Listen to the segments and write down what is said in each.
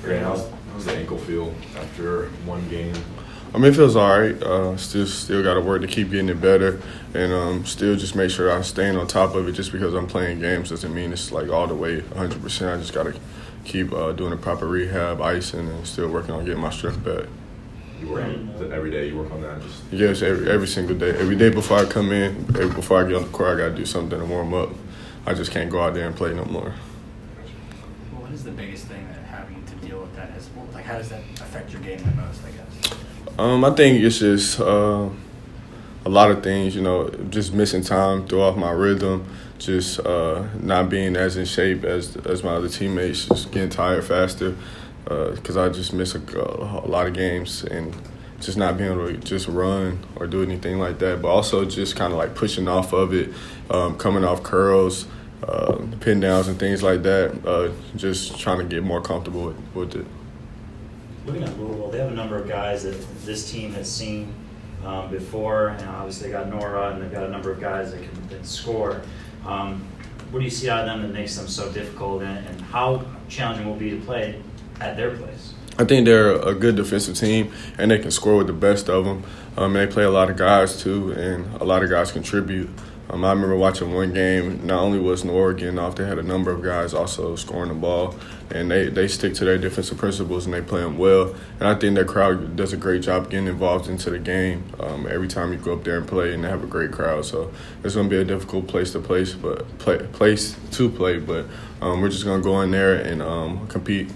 Grant, how's the ankle feel after one game? I mean, it feels all right. Still got to work to keep getting it better, and still just make sure I'm staying on top of it. Just because I'm playing games doesn't mean it's like all the way 100%. I just got to keep doing the proper rehab, icing, and still working on getting my strength back. You work on every day. You work on that. Yes, every single day. Every day before I come in, before I get on the court, I got to do something to warm up. I just can't go out there and play no more. Well, what is the biggest thing that having to deal with that is? Like, how does that affect your game the most, I guess? I think it's just a lot of things, just missing time, throw off my rhythm, just not being as in shape as my other teammates, just getting tired faster because I just miss a lot of games and just not being able to just run or do anything like that, but also just kind of like pushing off of it, coming off curls, pin downs and things like that, just trying to get more comfortable with it. Looking at Louisville, they have a number of guys that this team has seen before, and obviously they got Nora, and they've got a number of guys that can score. What do you see out of them that makes them so difficult, and how challenging will it be to play at their place? I think they're a good defensive team, and they can score with the best of them. And they play a lot of guys, too, and a lot of guys contribute. I remember watching one game, not only was Nora getting off, they had a number of guys also scoring the ball, and they stick to their defensive principles, and they play them well. And I think their crowd does a great job getting involved into the game every time you go up there and play, and they have a great crowd. So it's going to be a difficult place to play, but we're just going to go in there and compete.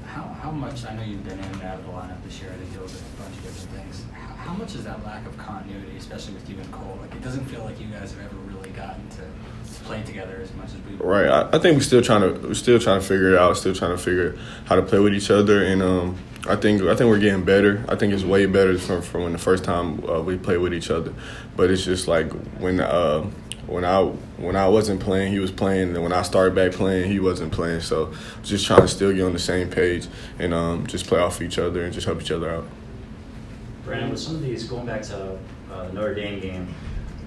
How much, I know you've been in and out of the lineup this year, to deal with a bunch of different things. How much is that lack of continuity, especially with you and Cole? Like, it doesn't feel like you guys have ever really gotten to play together as much as we. Right. I think we're still trying to figure it out. Still trying to figure how to play with each other, and I think we're getting better. I think it's way better from when the first time we played with each other. But it's just like when I wasn't playing, he was playing, and when I started back playing, he wasn't playing. So just trying to still get on the same page and just play off each other and just help each other out. Brandon, with some of these, going back to the Notre Dame game,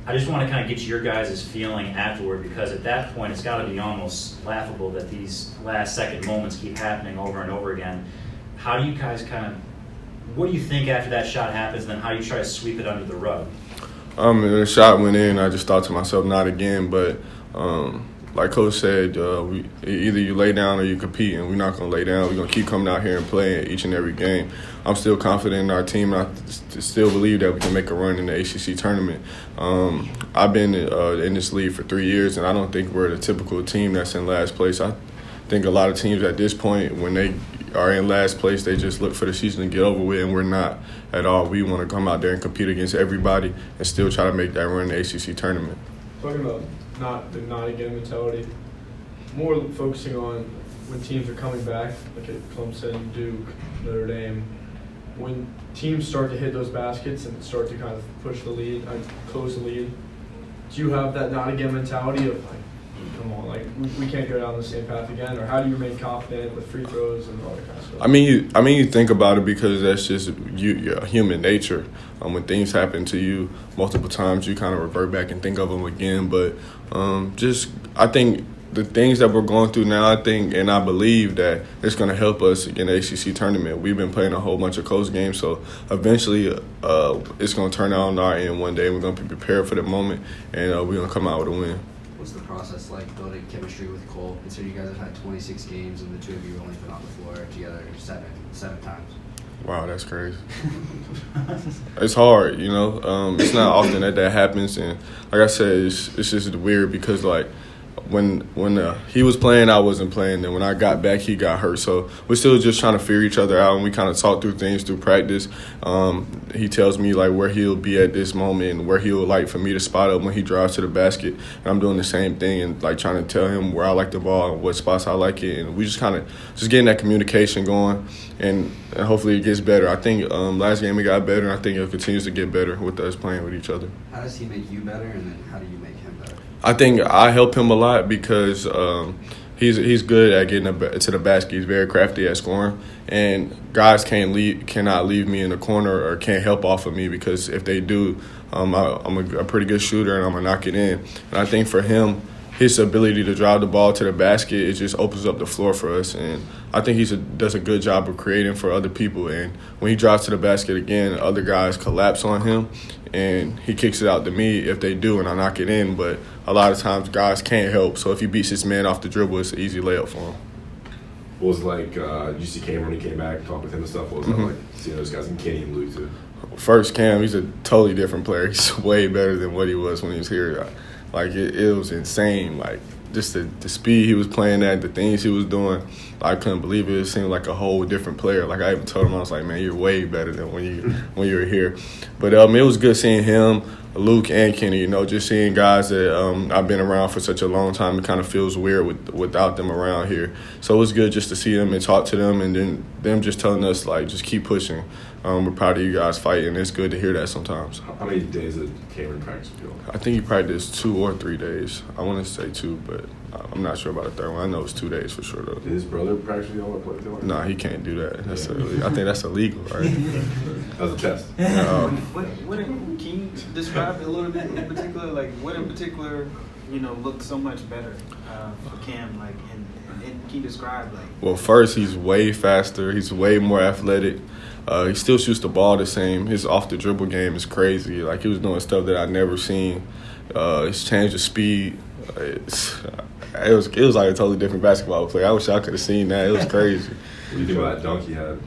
I just want to kind of get your guys' feeling afterward, because at that point it's got to be almost laughable that these last-second moments keep happening over and over again. How do you guys what do you think after that shot happens, and then how do you try to sweep it under the rug? The shot went in, I just thought to myself, not again, but like Coach said, either you lay down or you compete, and we're not going to lay down. We're going to keep coming out here and playing each and every game. I'm still confident in our team, and I still believe that we can make a run in the ACC tournament. I've been in this league for 3 years, and I don't think we're the typical team that's in last place. I think a lot of teams at this point, when they are in last place, they just look for the season to get over with, and we're not at all. We want to come out there and compete against everybody and still try to make that run in the ACC tournament. Talking about not again mentality, more focusing on when teams are coming back, like at Clemson, Duke, Notre Dame, when teams start to hit those baskets and start to kind of push the lead, close the lead, do you have that not again mentality of like, come on, like we can't go down the same path again, or how do you remain confident with free throws and all that kind of stuff? I mean, you think about it because that's just your human nature. When things happen to you multiple times, you kind of revert back and think of them again. But I think the things that we're going through now, and I believe that it's going to help us in the ACC tournament. We've been playing a whole bunch of close games, so eventually it's going to turn out on our end one day. We're going to be prepared for the moment, and we're going to come out with a win. What's the process like building chemistry with Cole? Considering you guys have had 26 games and the two of you have only been on the floor together seven times. Wow, that's crazy. It's hard, It's not often that happens, and like I said, it's just weird because like when he was playing, I wasn't playing. Then when I got back, he got hurt. So we're still just trying to figure each other out, and we kind of talk through things through practice. He tells me like where he'll be at this moment and where he'll like for me to spot up when he drives to the basket. And I'm doing the same thing and like trying to tell him where I like the ball and what spots I like it. And we just kind of just getting that communication going, and hopefully it gets better. I think last game it got better, and I think it continues to get better with us playing with each other. How does he make you better, and then how do you make him better? I think I help him a lot because he's good at getting to the basket. He's very crafty at scoring, and guys cannot leave me in the corner or can't help off of me because if they do, I'm a pretty good shooter and I'm gonna knock it in. And I think for him, his ability to drive the ball to the basket, it just opens up the floor for us. And I think does a good job of creating for other people. And when he drives to the basket again, other guys collapse on him, and he kicks it out to me if they do, and I knock it in. But a lot of times guys can't help. So if he beats his man off the dribble, it's an easy layup for him. What was it like, did you see Cameron when he came back, talk with him and stuff? What was that like, seeing those guys and Kenny and Luke too? First, Cam, he's a totally different player. He's way better than what he was when he was here. Like, it was insane. Like, just the speed he was playing at, the things he was doing, I couldn't believe it. It seemed like a whole different player. Like, I even told him, I was like, man, you're way better than when you were here. But it was good seeing him, Luke, and Kenny. Just seeing guys that I've been around for such a long time. It kind of feels weird without them around here. So it was good just to see them and talk to them, and then them just telling us, like, just keep pushing. We're proud of you guys fighting. It's good to hear that sometimes. How many days did Cameron practice with you? I think he practiced 2 or 3 days. I want to say 2, but I'm not sure about the third one. I know it's 2 days for sure, though. Did his brother practice with y'all or play with y'all? Nah, he can't do that. I think that's illegal, right? That was a test. Can you describe a little bit in particular, like what in particular, looked so much better for Cam, like, and can you describe, like? Well, first, he's way faster. He's way more athletic. He still shoots the ball the same. His off-the-dribble game is crazy. Like, he was doing stuff that I'd never seen. His change of speed, it was like a totally different basketball player. I wish I could have seen that. It was crazy. What do you think about that dunk he had?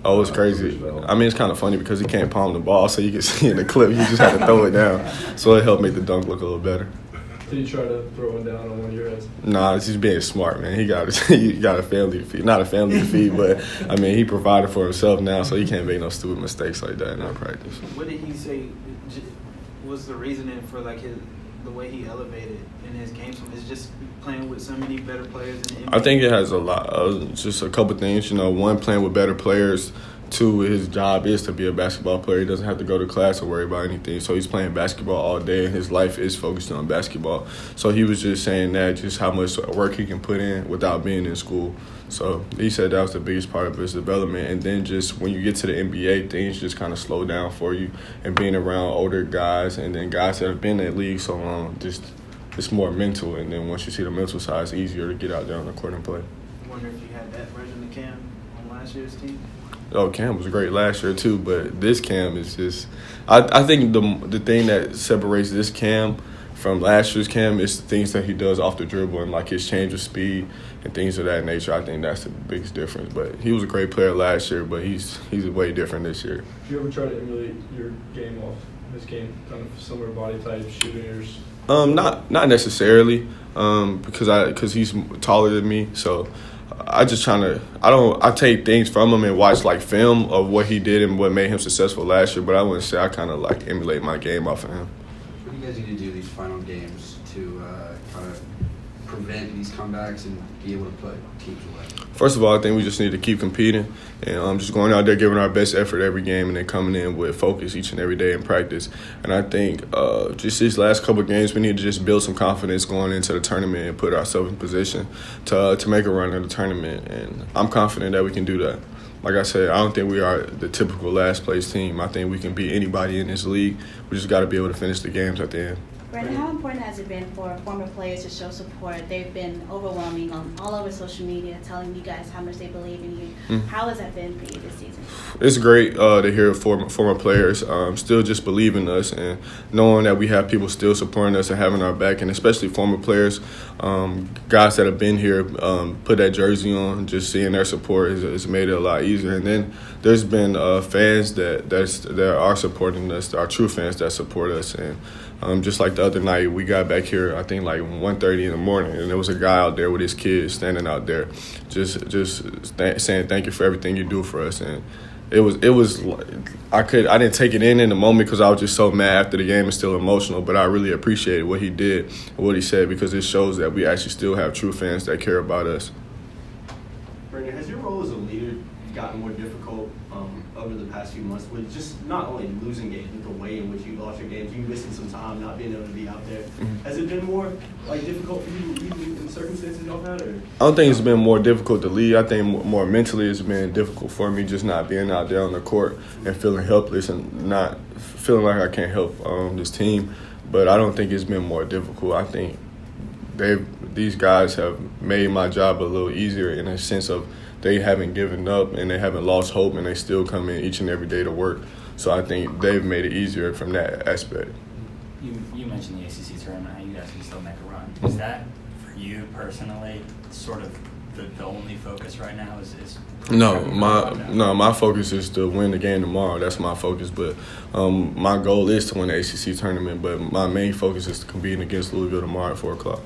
Oh, it's crazy. I mean, it's kind of funny because he can't palm the ball, so you can see in the clip, he just had to throw it down. So it helped make the dunk look a little better. Did you try to throw one down on one of your heads? Nah, he's just being smart, man. He got a family to feed. Not a family to feed, but, I mean, he provided for himself now, so he can't make no stupid mistakes like that in our practice. What did he say was the reasoning for, like, the way he elevated in his games? Is just playing with so many better players in the NBA? I think it has a lot. Just a couple things. One, playing with better players. 2, his job is to be a basketball player. He doesn't have to go to class or worry about anything. So he's playing basketball all day, and his life is focused on basketball. So he was just saying that, just how much work he can put in without being in school. So he said that was the biggest part of his development. And then just when you get to the NBA, things just kind of slow down for you. And being around older guys and then guys that have been in the league so long, just it's more mental. And then once you see the mental side, it's easier to get out there on the court and play. I wonder if you had that version of Cam on last year's team? Oh, Cam was great last year too, but this Cam is just I think the thing that separates this Cam from last year's Cam is the things that he does off the dribble and like his change of speed and things of that nature. I think that's the biggest difference. But he was a great player last year, but he's way different this year. Do you ever try to emulate your game off his game, kind of similar body type, shooters? Not necessarily, because he's taller than me, so I take things from him and watch like film of what he did and what made him successful last year, but I wouldn't say I kind of like emulate my game off of him. What do you guys need to do these final games to kind of prevent these comebacks and be able to put teams away? First of all, I think we just need to keep competing and just going out there, giving our best effort every game, and then coming in with focus each and every day in practice. And I think just these last couple of games, we need to just build some confidence going into the tournament and put ourselves in position to make a run in the tournament. And I'm confident that we can do that. Like I said, I don't think we are the typical last-place team. I think we can beat anybody in this league. We just got to be able to finish the games at the end. Brandon, how important has it been for former players to show support? They've been overwhelming all over social media, telling you guys how much they believe in you. Mm-hmm. How has that been for you this season? It's great to hear former players still just believe in us and knowing that we have people still supporting us and having our back, and especially former players, guys that have been here, put that jersey on. Just seeing their support has made it a lot easier. And then there's been fans that are supporting us, our true fans that support us. And just like the other night, we got back here, I think like 1:30 in the morning, and there was a guy out there with his kids standing out there, just saying thank you for everything you do for us. And it was I didn't take it in the moment because I was just so mad after the game and still emotional, but I really appreciated what he did and what he said, because it shows that we actually still have true fans that care about us. Brandon, has your role as a leader gotten more difficult over the past few months with just not only losing games, but the way in which you lost your games, you missing some time, not being able to be out there? Mm-hmm. Has it been more difficult for you to lead in the circumstances y'all had? Or? I don't think it's been more difficult to lead. I think more mentally it's been difficult for me just not being out there on the court and feeling helpless and not feeling like I can't help this team. But I don't think it's been more difficult. I think these guys have made my job a little easier in a sense of they haven't given up and they haven't lost hope, and they still come in each and every day to work. So I think they've made it easier from that aspect. You mentioned the ACC tournament, how you guys can still make a run. Is that, for you personally, sort of the only focus right now? Is my focus is to win the game tomorrow. That's my focus. But my goal is to win the ACC tournament. But my main focus is to compete against Louisville tomorrow at 4 o'clock.